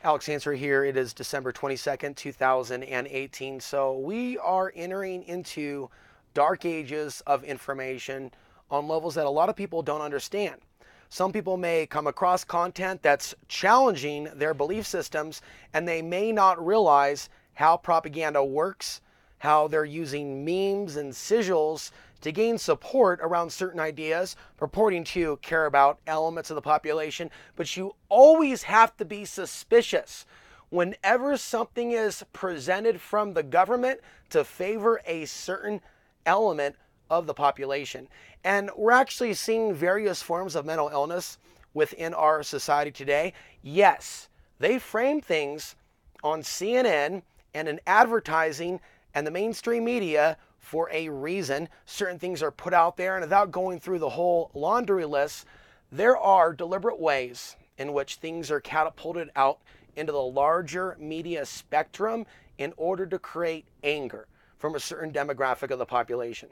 Alex Answer here. It is December 22nd, 2018. So we are entering into dark ages of information on levels that a lot of people don't understand. Some people may come across content that's challenging their belief systems, and they may not realize how propaganda works, how they're using memes and sigils to gain support around certain ideas, purporting to care about elements of the population. But you always have to be suspicious whenever something is presented from the government to favor a certain element of the population. And we're actually seeing various forms of mental illness within our society today. Yes, they frame things on CNN and in advertising and the mainstream media for a reason. Certain things are put out there, and without going through the whole laundry list, there are deliberate ways in which things are catapulted out into the larger media spectrum in order to create anger from a certain demographic of the population.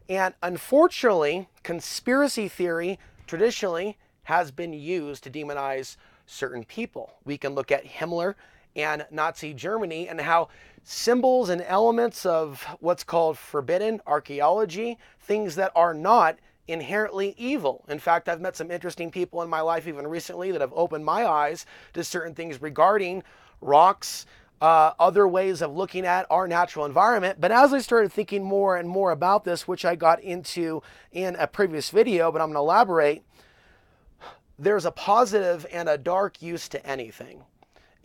And unfortunately, conspiracy theory traditionally has been used to demonize certain people. We can look at Himmler and Nazi Germany and how symbols and elements of what's called forbidden archaeology, things that are not inherently evil. In fact, I've met some interesting people in my life even recently that have opened my eyes to certain things regarding rocks, other ways of looking at our natural environment. But as I started thinking more and more about this, which I got into in a previous video, but I'm going to elaborate, there's a positive and a dark use to anything.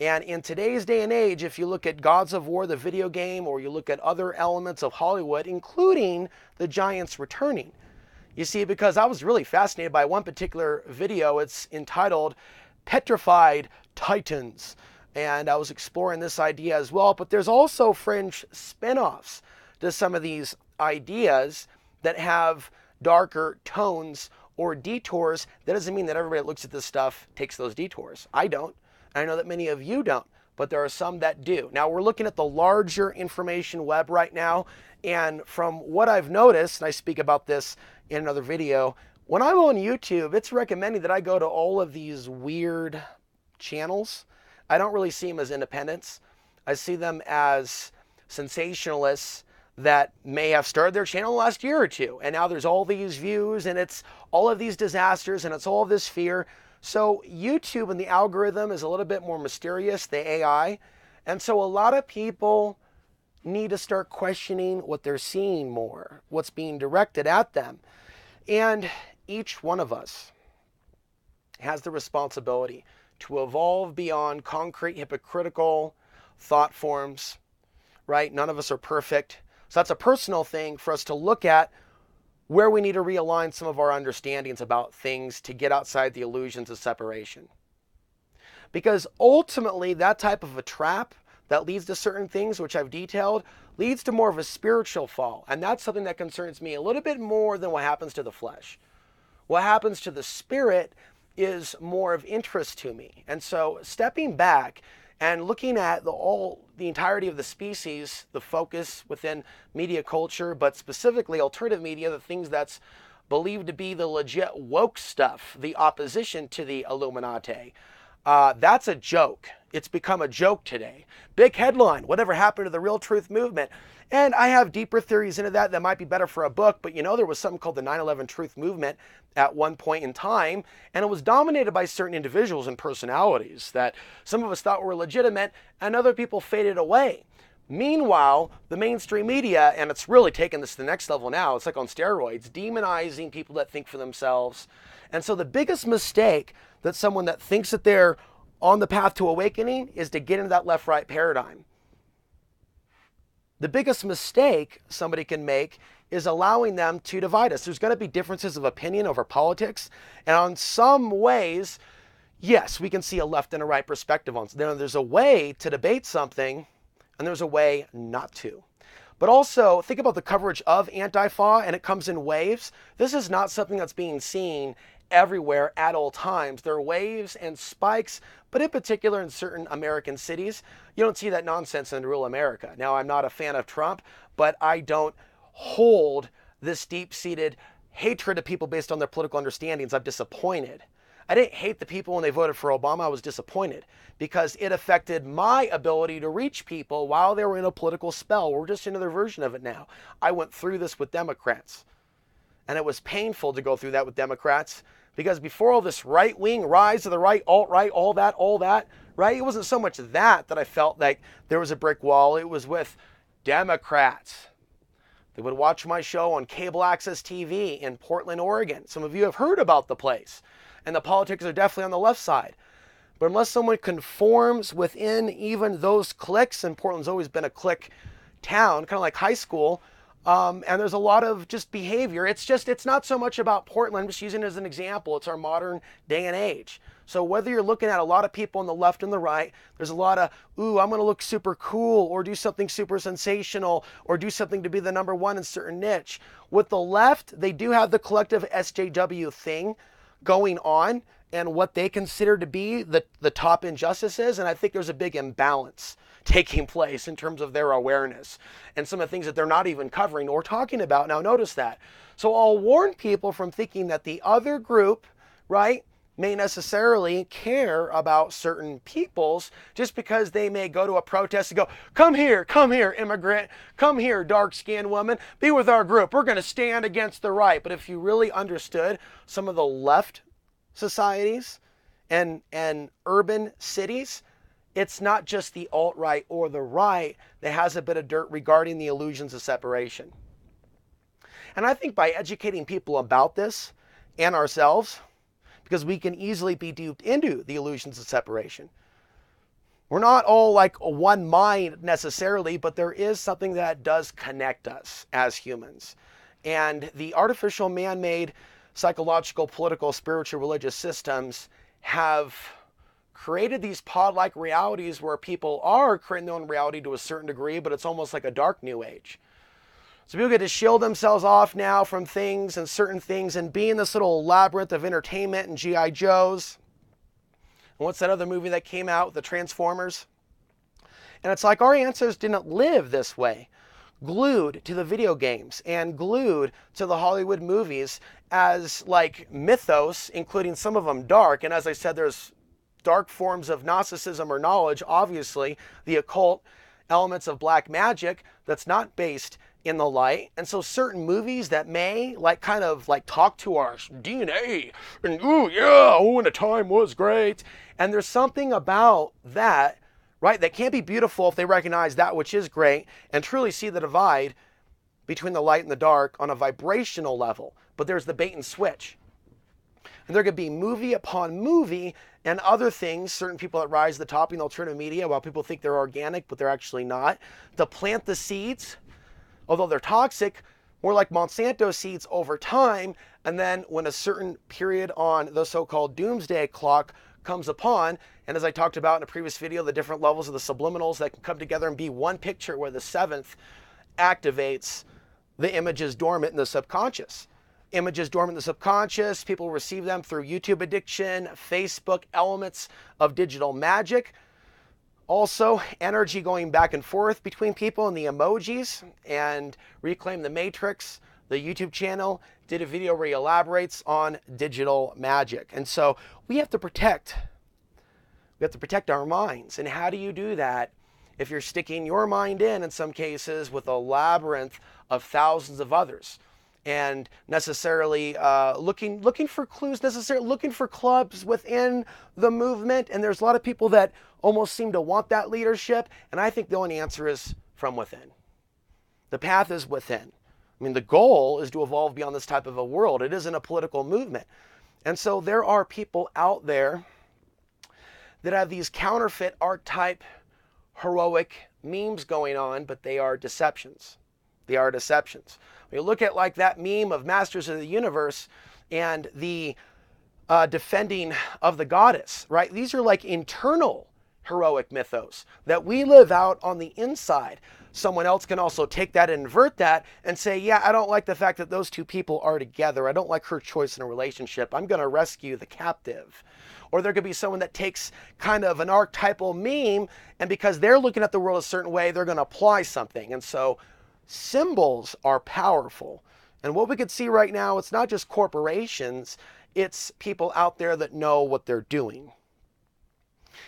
And in today's day and age, if you look at Gods of War, the video game, or you look at other elements of Hollywood, including the Giants returning, you see, because I was really fascinated by one particular video. It's entitled Petrified Titans. And I was exploring this idea as well. But there's also fringe spin-offs to some of these ideas that have darker tones or detours. That doesn't mean that everybody that looks at this stuff takes those detours. I don't. I know that many of you don't, but there are some that do. Now, we're looking at the larger information web right now, and from what I've noticed, and I speak about this in another video, when I'm on YouTube, it's recommending that I go to all of these weird channels. I don't really see them as independents. I see them as sensationalists that may have started their channel last year or two, and now there's all these views, and it's all of these disasters, and it's all of this fear. So YouTube and the algorithm is a little bit more mysterious, the AI. And so a lot of people need to start questioning what they're seeing more, what's being directed at them. And each one of us has the responsibility to evolve beyond concrete, hypocritical thought forms, right? None of us are perfect. So that's a personal thing for us to look at where we need to realign some of our understandings about things to get outside the illusions of separation. Because ultimately, that type of a trap that leads to certain things, which I've detailed, leads to more of a spiritual fall. And that's something that concerns me a little bit more than what happens to the flesh. What happens to the spirit is more of interest to me. And so stepping back and looking at the entirety of the species, the focus within media culture, but specifically alternative media, the things that's believed to be the legit woke stuff, the opposition to the Illuminati. That's a joke. It's become a joke today. Big headline, whatever happened to the Real Truth Movement? And I have deeper theories into that might be better for a book, but you know, there was something called the 9/11 Truth Movement at one point in time, and it was dominated by certain individuals and personalities that some of us thought were legitimate, and other people faded away. Meanwhile, the mainstream media, and it's really taken this to the next level now, it's like on steroids, demonizing people that think for themselves. And so the biggest mistake that someone that thinks that they're on the path to awakening is to get into that left-right paradigm. The biggest mistake somebody can make is allowing them to divide us. There's going to be differences of opinion over politics. And on some ways, yes, we can see a left and a right perspective on. There's a way to debate something, and there's a way not to. But also, think about the coverage of Antifa, and it comes in waves. This is not something that's being seen everywhere at all times. There are waves and spikes, but in particular in certain American cities, you don't see that nonsense in rural America. Now, I'm not a fan of Trump, but I don't hold this deep-seated hatred of people based on their political understandings. I'm disappointed. I didn't hate the people when they voted for Obama. I was disappointed because it affected my ability to reach people while they were in a political spell. We're just another version of it now. I went through this with Democrats, and it was painful to go through that with Democrats because before all this right-wing rise of the right, alt-right, all that, right? It wasn't so much that I felt like there was a brick wall. It was with Democrats. They would watch my show on cable access TV in Portland, Oregon. Some of you have heard about the place. And the politics are definitely on the left side. But unless someone conforms within even those cliques, and Portland's always been a clique town, kind of like high school, and there's a lot of just behavior. It's not so much about Portland. I'm just using it as an example. It's our modern day and age. So whether you're looking at a lot of people on the left and the right, there's a lot of, ooh, I'm going to look super cool or do something super sensational or do something to be the number one in a certain niche. With the left, they do have the collective SJW thing going on and what they consider to be the top injustices. And I think there's a big imbalance taking place in terms of their awareness and some of the things that they're not even covering or talking about. Now notice that. So I'll warn people from thinking that the other group, right, may necessarily care about certain peoples just because they may go to a protest and go, come here, immigrant, come here, dark-skinned woman, be with our group. We're going to stand against the right. But if you really understood some of the left societies and urban cities, it's not just the alt-right or the right that has a bit of dirt regarding the illusions of separation. And I think by educating people about this and ourselves, because we can easily be duped into the illusions of separation. We're not all like one mind necessarily, but there is something that does connect us as humans. And the artificial man-made psychological, political, spiritual, religious systems have created these pod-like realities where people are creating their own reality to a certain degree, but it's almost like a dark new age. So people get to shield themselves off now from things and certain things and be in this little labyrinth of entertainment and G.I. Joes. And what's that other movie that came out, the Transformers? And it's like our ancestors didn't live this way, glued to the video games and glued to the Hollywood movies as like mythos, including some of them dark. And as I said, there's dark forms of Gnosticism or knowledge, obviously, the occult elements of black magic that's not based in the light. And so certain movies that may kind of talk to our DNA and when the time was great. And there's something about that, right, that can't be beautiful if they recognize that which is great and truly see the divide between the light and the dark on a vibrational level. But there's the bait and switch. And there could be movie upon movie and other things, certain people that rise to the top in the alternative media, while people think they're organic, but they're actually not, to plant the seeds, although they're toxic, more like Monsanto seeds over time. And then when a certain period on the so-called doomsday clock comes upon, and as I talked about in a previous video, the different levels of the subliminals that can come together and be one picture where the seventh activates the images dormant in the subconscious. Images dormant in the subconscious, people receive them through YouTube addiction, Facebook, elements of digital magic. Also, energy going back and forth between people and the emojis. And Reclaim the Matrix, the YouTube channel, did a video where he elaborates on digital magic. And so we have to protect our minds. And how do you do that if you're sticking your mind in some cases, with a labyrinth of thousands of others? And necessarily looking for clues, necessarily looking for clubs within the movement. And there's a lot of people that almost seem to want that leadership. And I think the only answer is from within. The path is within. I mean, the goal is to evolve beyond this type of a world. It isn't a political movement. And so there are people out there that have these counterfeit archetype heroic memes going on, but they are deceptions. They are deceptions. When you look at that meme of Masters of the Universe and the defending of the goddess, right? These are internal heroic mythos that we live out on the inside. Someone else can also take that and invert that and say, yeah, I don't like the fact that those two people are together. I don't like her choice in a relationship. I'm going to rescue the captive. Or there could be someone that takes kind of an archetypal meme, and because they're looking at the world a certain way, they're going to apply something. And so symbols are powerful. And what we could see right now, it's not just corporations, It's people out there that know what they're doing.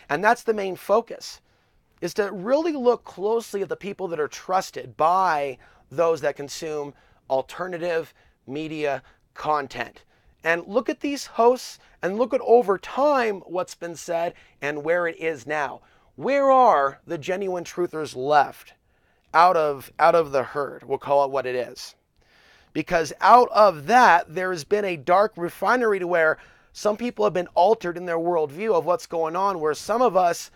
And that's the main focus, is to really look closely at the people that are trusted by those that consume alternative media content. And look at these hosts and look at over time what's been said and where it is now. Where are the genuine truthers left out of the herd? We'll call it what it is. Because out of that, there has been a dark refinery to where some people have been altered in their worldview of what's going on, where some of us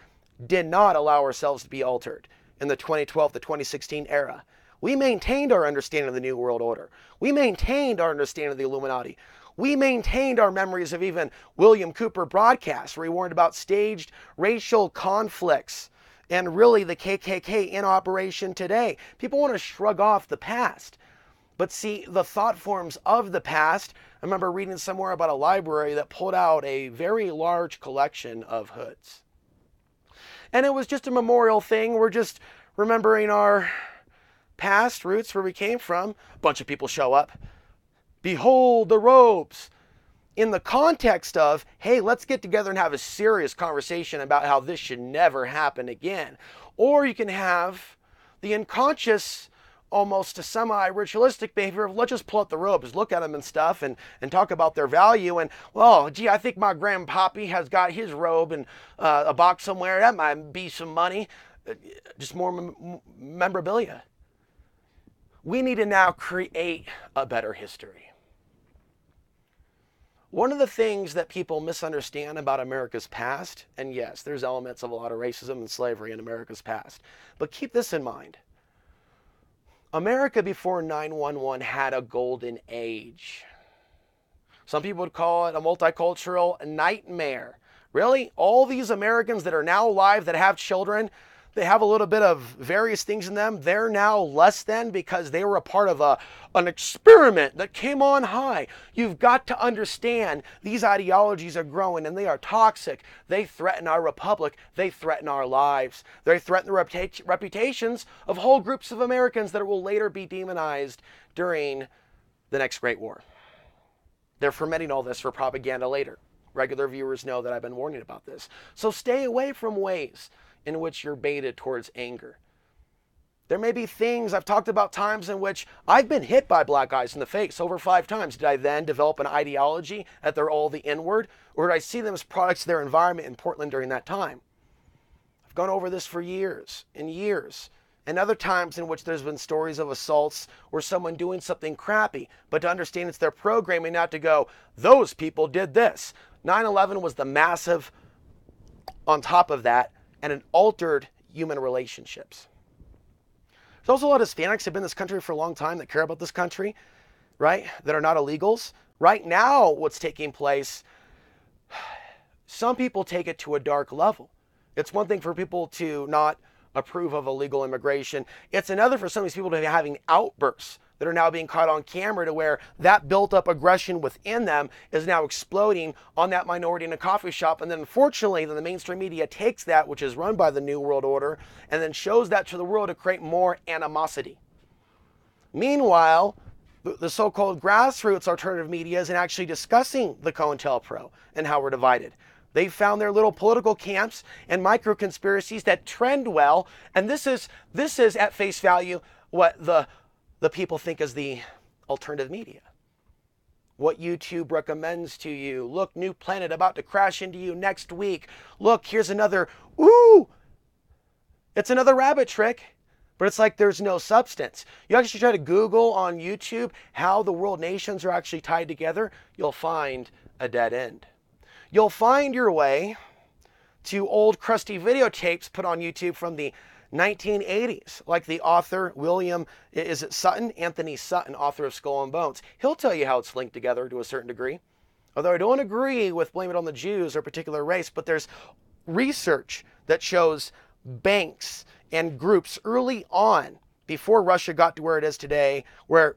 did not allow ourselves to be altered in the 2012 to 2016 era. We maintained our understanding of the New World Order. We maintained our understanding of the Illuminati. We maintained our memories of even William Cooper broadcasts, where he warned about staged racial conflicts and really the KKK in operation today. People want to shrug off the past. But see, the thought forms of the past, I remember reading somewhere about a library that pulled out a very large collection of hoods. And it was just a memorial thing. We're just remembering our past roots, where we came from. A bunch of people show up. Behold the robes. In the context of, hey, let's get together and have a serious conversation about how this should never happen again. Or you can have the unconscious, almost a semi-ritualistic behavior of, let's just pull out the robes, look at them and stuff, and talk about their value. And, well, gee, I think my grandpappy has got his robe in a box somewhere. That might be some money. Just more memorabilia. We need to now create a better history. One of the things that people misunderstand about America's past, and yes, there's elements of a lot of racism and slavery in America's past, but keep this in mind. America before 9/11 had a golden age. Some people would call it a multicultural nightmare. Really? All these Americans that are now alive that have children, they have a little bit of various things in them. They're now less than because they were a part of an experiment that came on high. You've got to understand these ideologies are growing and they are toxic. They threaten our republic. They threaten our lives. They threaten the reputations of whole groups of Americans that will later be demonized during the next Great War. They're fermenting all this for propaganda later. Regular viewers know that I've been warning about this. So stay away from ways in which you're baited towards anger. There may be things, I've talked about times in which I've been hit by black guys in the face over 5 times. Did I then develop an ideology that they're all the N-word? Or did I see them as products of their environment in Portland during that time? I've gone over this for years and years. And other times in which there's been stories of assaults or someone doing something crappy, but to understand it's their programming, not to go, those people did this. 9/11 was the massive on top of that, and it altered human relationships. There's also a lot of Hispanics who have been in this country for a long time that care about this country, right? That are not illegals. Right now, what's taking place, some people take it to a dark level. It's one thing for people to not approve of illegal immigration. It's another for some of these people to be having outbursts that are now being caught on camera, to where that built up aggression within them is now exploding on that minority in a coffee shop. And then unfortunately, then the mainstream media takes that, which is run by the New World Order, and then shows that to the world to create more animosity. Meanwhile, the so-called grassroots alternative media isn't actually discussing the COINTELPRO and how we're divided. They've found their little political camps and micro-conspiracies that trend well, and this is at face value what the people think is the alternative media. What YouTube recommends to you. Look, new planet about to crash into you next week. Look, here's another, ooh! It's another rabbit trick, but it's like there's no substance. You actually try to Google on YouTube how the world nations are actually tied together, you'll find a dead end. You'll find your way to old crusty videotapes put on YouTube from the 1980s, like the author William, is it Sutton? Anthony Sutton, author of Skull and Bones. He'll tell you how it's linked together to a certain degree. Although I don't agree with blame it on the Jews or a particular race, but there's research that shows banks and groups early on, before Russia got to where it is today, where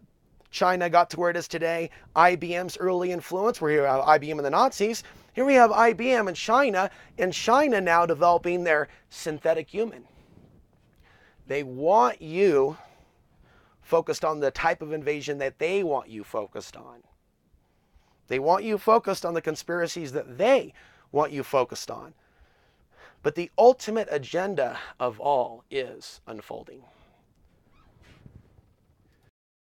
China got to where it is today, IBM's early influence, where you have IBM and the Nazis. Here we have IBM and China now developing their synthetic human. They want you focused on the type of invasion that they want you focused on. They want you focused on the conspiracies that they want you focused on. But the ultimate agenda of all is unfolding.